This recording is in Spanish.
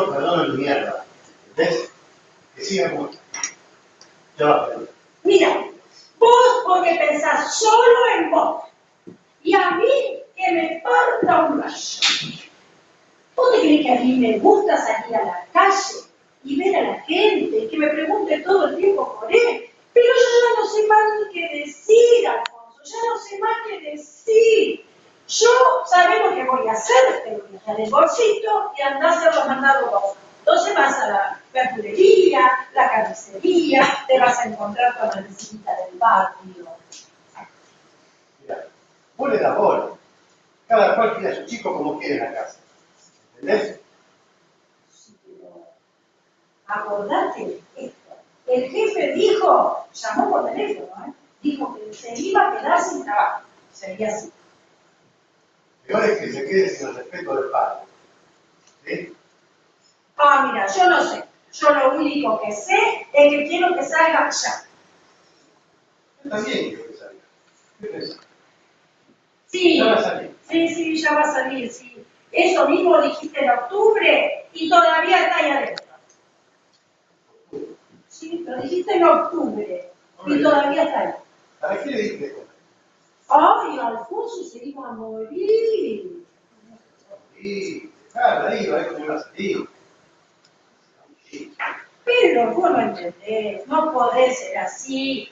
no perdono ni mierda. ¿Entendés? Que siga como... Ya va, perdón. Mira, vos porque pensás solo en vos. Y a mí que me parta un rayo. ¿Vos te crees que a mí me gusta salir a la calle y ver a la gente y que me pregunte todo el tiempo por él? Pero yo ya no sé más ni qué decir, Alfonso, ya no sé más qué decir. Yo sabés lo que voy a hacer, te voy a dar el bolsito y andás a hacer los mandados vos. Entonces vas a la verdulería, la carnicería, te vas a encontrar con la visita del barrio. Mira, vos le das bola. Cada cual quiere a su chico como quiere en la casa. ¿Entendés? Sí, pero acordate esto. El jefe dijo, llamó por teléfono, dijo que se iba a quedar sin trabajo. Sería así. Peor es que se quede sin el respeto del padre. ¿Sí? Ah, mira, yo no sé. Yo lo único que sé es que quiero que salga ya. Yo también quiero que salga. ¿Qué pensás? Sí, Ya va a salir. sí, ya va a salir, sí. Eso mismo dijiste en octubre y todavía está ahí adentro. Sí, lo dijiste en octubre y todavía está ahí. ¿Para qué le diste esto? Ay, Alfonso, se iba a morir. Sí, claro, ahí va, eso no iba a salir. Sí. Pero vos no entendés, no podés ser así.